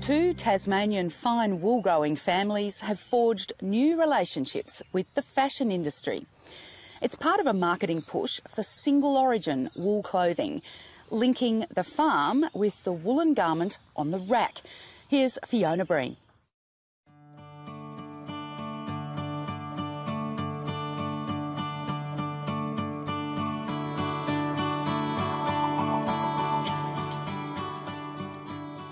Two Tasmanian fine wool growing families have forged new relationships with the fashion industry. It's part of a marketing push for single origin wool clothing, linking the farm with the woolen garment on the rack. Here's Fiona Breen.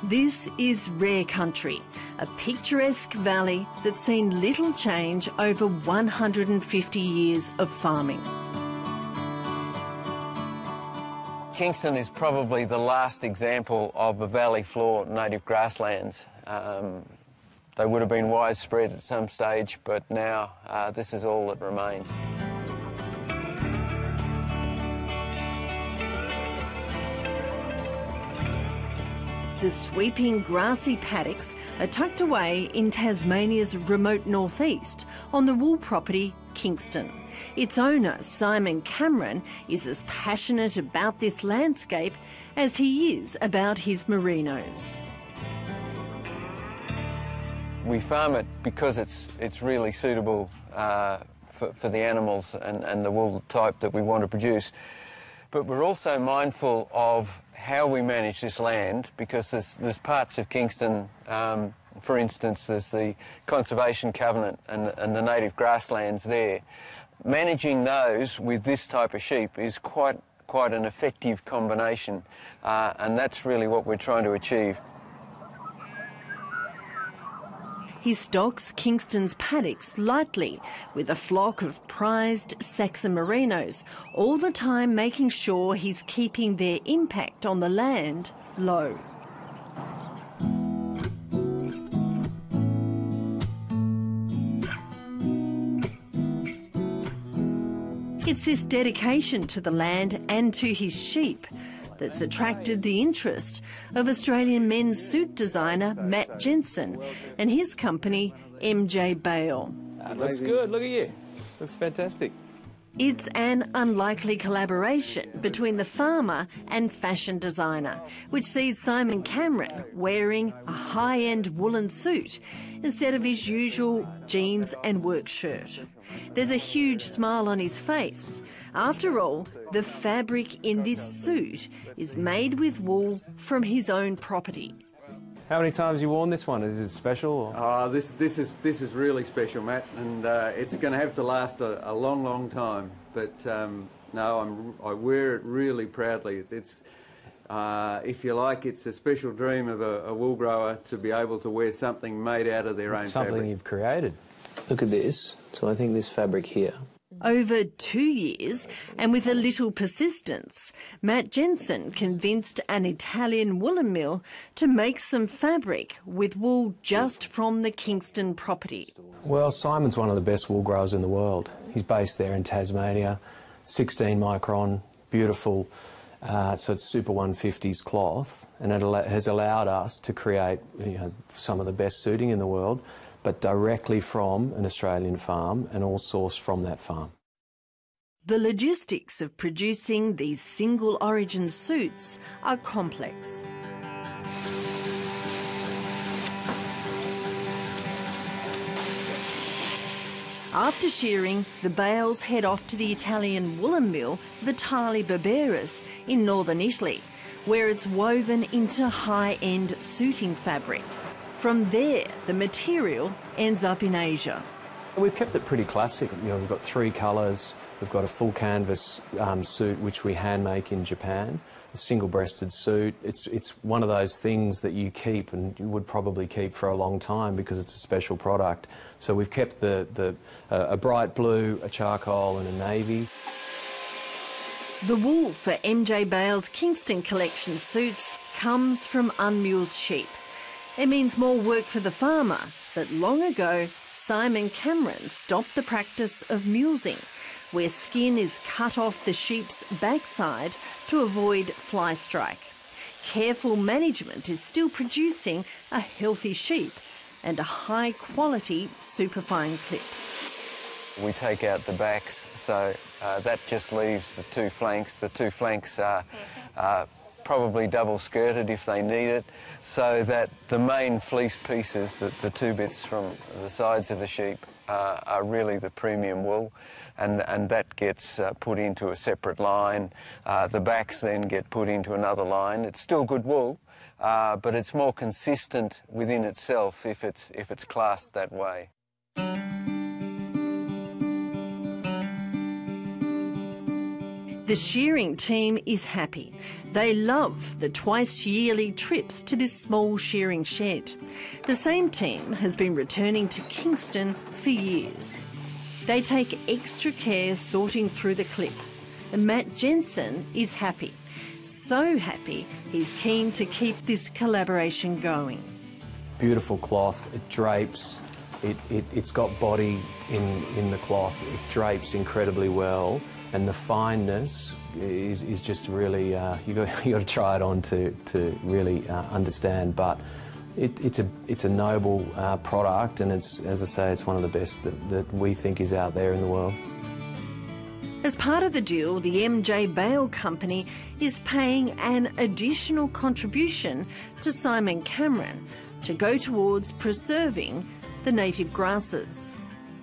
This is Rare Country, a picturesque valley that's seen little change over 150 years of farming. Kingston is probably the last example of a valley floor native grasslands. They would have been widespread at some stage, but now this is all that remains. The sweeping grassy paddocks are tucked away in Tasmania's remote northeast on the wool property Kingston. Its owner, Simon Cameron, is as passionate about this landscape as he is about his merinos. We farm it because it's really suitable for the animals and the wool type that we want to produce. But we're also mindful of how we manage this land, because there's parts of Kingston, for instance, there's the Conservation Covenant and the native grasslands there. Managing those with this type of sheep is quite an effective combination, and that's really what we're trying to achieve. He stocks Kingston's paddocks lightly with a flock of prized Saxon merinos, all the time making sure he's keeping their impact on the land low. It's this dedication to the land and to his sheep that's attracted the interest of Australian men's suit designer Matt Jensen and his company MJ Bale. Looks good, look at you. Looks fantastic. It's an unlikely collaboration between the farmer and fashion designer, which sees Simon Cameron wearing a high-end woolen suit instead of his usual jeans and work shirt. There's a huge smile on his face. After all, the fabric in this suit is made with wool from his own property. How many times have you worn this one? Is it special? Or? This is really special, Matt, and it's going to have to last a long, long time. But no, I wear it really proudly. It's if you like, it's a special dream of a wool grower to be able to wear something made out of their own something fabric. You've created. Look at this. So I think this fabric here. Over 2 years, and with a little persistence, Matt Jensen convinced an Italian woolen mill to make some fabric with wool just from the Kingston property. Well, Simon's one of the best wool growers in the world. He's based there in Tasmania, 16 micron, beautiful, so it's Super 150s cloth, and it has allowed us to create some of the best suiting in the world, but directly from an Australian farm and all sourced from that farm. The logistics of producing these single origin suits are complex. After shearing, the bales head off to the Italian woolen mill Vitale Barberis in northern Italy, where it's woven into high-end suiting fabric. From there, the material ends up in Asia. We've kept it pretty classic. We've got 3 colours. We've got a full canvas suit which we hand make in Japan, a single-breasted suit. It's one of those things that you keep and you would probably keep for a long time because it's a special product. So we've kept a bright blue, a charcoal and a navy. The wool for MJ Bale's Kingston collection suits comes from unmulsed sheep. It means more work for the farmer, but long ago, Simon Cameron stopped the practice of mulesing, where skin is cut off the sheep's backside to avoid fly strike. Careful management is still producing a healthy sheep and a high-quality superfine clip. We take out the backs, so that just leaves the 2 flanks. The 2 flanks are probably double skirted if they need it, so that the main fleece pieces, the two bits from the sides of the sheep, are really the premium wool, and that gets put into a separate line. The backs then get put into another line. It's still good wool, but it's more consistent within itself if it's classed that way. The shearing team is happy. They love the twice-yearly trips to this small shearing shed. The same team has been returning to Kingston for years. They take extra care sorting through the clip. And Matt Jensen is happy. So happy, he's keen to keep this collaboration going. Beautiful cloth, it drapes, it's got body in the cloth, it drapes incredibly well. And the fineness is just really, you got to try it on to really understand. But it's a noble product, and it's, as I say, it's one of the best that we think is out there in the world. As part of the deal, the MJ Bale Company is paying an additional contribution to Simon Cameron to go towards preserving the native grasses.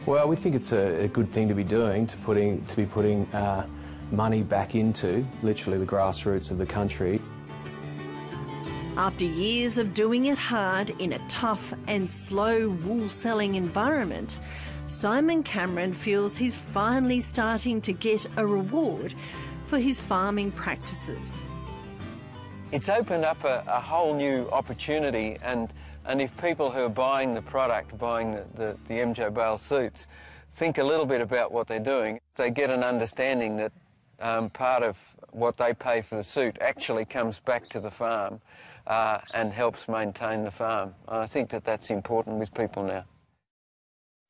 Well, we think it's a good thing to be doing, to be putting money back into literally the grassroots of the country. After years of doing it hard in a tough and slow wool selling environment, Simon Cameron feels he's finally starting to get a reward for his farming practices. It's opened up a whole new opportunity, and if people who are buying the product, buying the MJ Bale suits, think a little bit about what they're doing, they get an understanding that part of what they pay for the suit actually comes back to the farm and helps maintain the farm. I think that that's important with people now.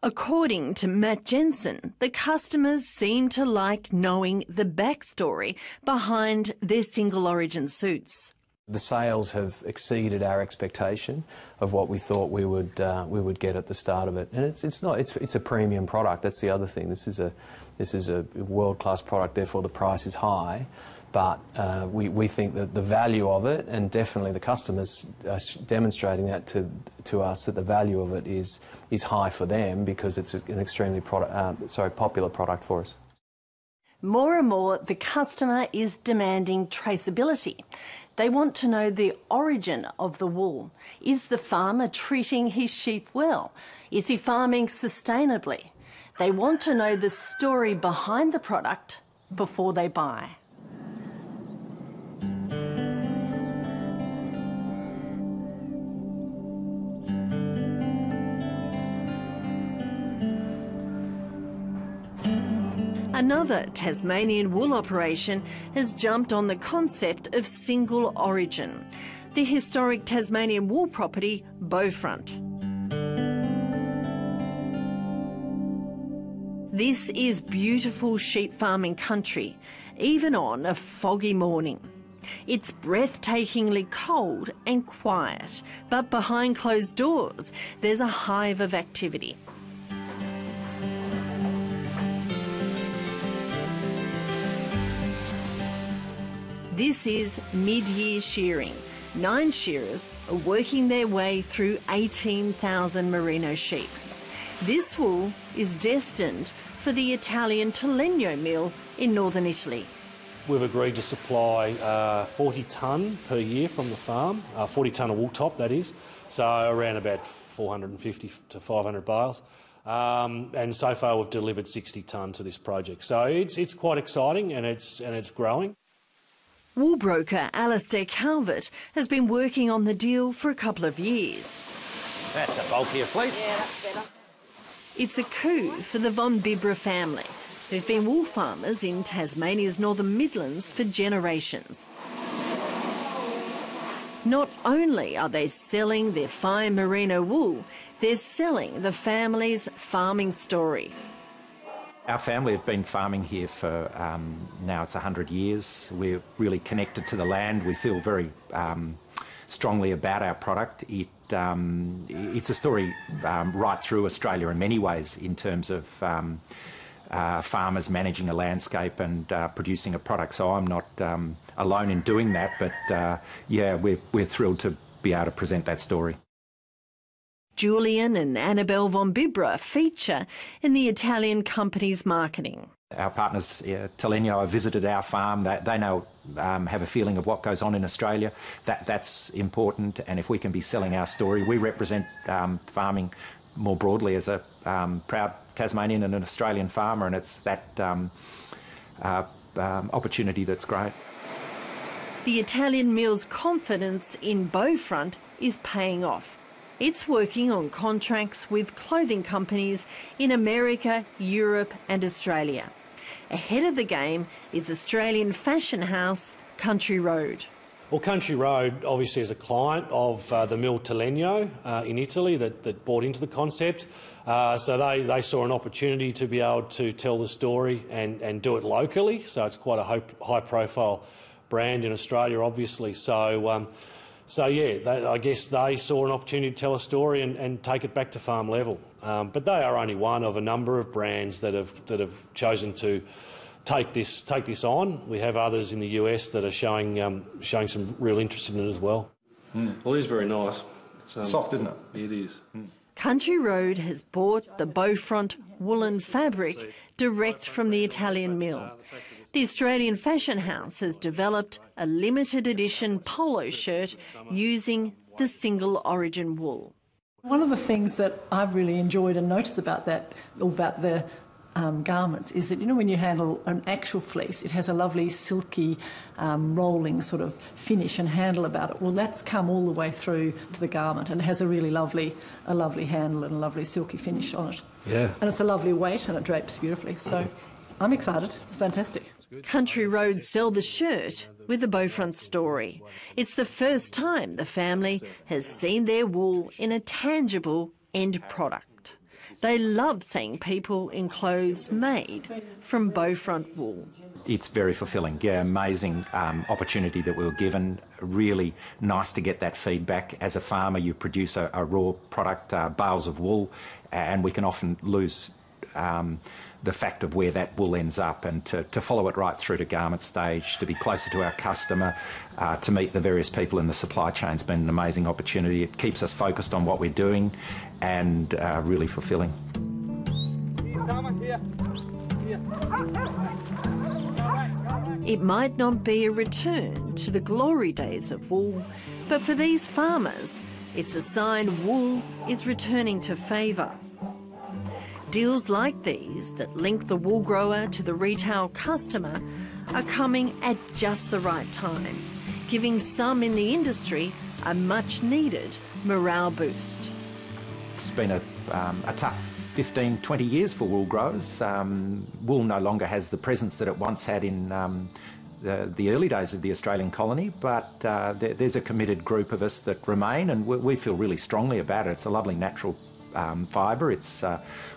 According to Matt Jensen, the customers seem to like knowing the backstory behind their single origin suits. The sales have exceeded our expectation of what we thought we would get at the start of it, and it's a premium product. That's the other thing. This is a world-class product. Therefore, the price is high, but we think that the value of it, and definitely the customers are demonstrating that to us, that the value of it is high for them because it's an extremely popular product for us. More and more, the customer is demanding traceability. They want to know the origin of the wool. Is the farmer treating his sheep well? Is he farming sustainably? They want to know the story behind the product before they buy. Another Tasmanian wool operation has jumped on the concept of single origin. The historic Tasmanian wool property, Beaufront. This is beautiful sheep farming country, even on a foggy morning. It's breathtakingly cold and quiet, but behind closed doors, there's a hive of activity. This is mid-year shearing. 9 shearers are working their way through 18,000 merino sheep. This wool is destined for the Italian Tolegno mill in northern Italy. We've agreed to supply 40 tonne per year from the farm, 40 tonne of wool top that is, so around about 450 to 500 bales. And so far we've delivered 60 tonne to this project. So it's quite exciting and it's growing. Wool broker Alistair Calvert has been working on the deal for a couple of years. That's a bulkier fleece. Yeah, that's better. It's a coup for the Von Bibra family, who've been wool farmers in Tasmania's Northern Midlands for generations. Not only are they selling their fine merino wool, they're selling the family's farming story. Our family have been farming here for now it's 100 years. We're really connected to the land. We feel very strongly about our product. It's a story right through Australia in many ways in terms of farmers managing a landscape and producing a product. So I'm not alone in doing that, but yeah, we're thrilled to be able to present that story. Julian and Annabelle von Bibra feature in the Italian company's marketing. Our partners, Telenio, have visited our farm. They know, have a feeling of what goes on in Australia. That's important, and if we can be selling our story, we represent farming more broadly as a proud Tasmanian and an Australian farmer, and it's that opportunity that's great. The Italian mill's confidence in Beaufront is paying off. It's working on contracts with clothing companies in America, Europe and Australia. Ahead of the game is Australian fashion house Country Road. Well, Country Road obviously is a client of the mill Telenio in Italy that bought into the concept. So they saw an opportunity to be able to tell the story and do it locally. So it's quite a high-profile brand in Australia, obviously. So yeah, I guess they saw an opportunity to tell a story and take it back to farm level. But they are only one of a number of brands that have chosen to take this on. We have others in the US that are showing some real interest in it as well. Well, it is very nice. It's soft, isn't it? It is. Country Road has bought the Beaufront woolen fabric direct from the Italian mill. The Australian fashion house has developed a limited edition polo shirt using the single origin wool. One of the things that I've really enjoyed and noticed about the garments is that, you know, when you handle an actual fleece, it has a lovely silky rolling sort of finish and handle about it. Well, that's come all the way through to the garment and it has a really lovely handle and a lovely silky finish on it. Yeah. And it's a lovely weight and it drapes beautifully. So I'm excited. It's fantastic. Country Road sell the shirt with a Beaufront story. It's the first time the family has seen their wool in a tangible end product. They love seeing people in clothes made from Beaufront wool. It's very fulfilling. Yeah, amazing opportunity that we were given. Really nice to get that feedback. As a farmer, you produce a raw product, bales of wool, and we can often lose the fact of where that wool ends up, and to follow it right through to garment stage, to be closer to our customer, to meet the various people in the supply chain has been an amazing opportunity. It keeps us focused on what we're doing and really fulfilling. It might not be a return to the glory days of wool, but for these farmers, it's a sign wool is returning to favour. Deals like these that link the wool grower to the retail customer are coming at just the right time, giving some in the industry a much-needed morale boost. It's been a tough 15, 20 years for wool growers. Wool no longer has the presence that it once had in the early days of the Australian colony, but there's a committed group of us that remain, and we feel really strongly about it. It's a lovely natural fibre. It's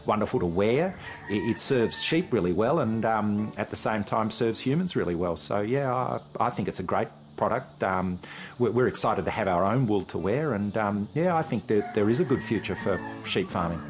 wonderful to wear. It serves sheep really well, and at the same time serves humans really well. So yeah, I think it's a great product. We're excited to have our own wool to wear, and yeah, I think that there is a good future for sheep farming.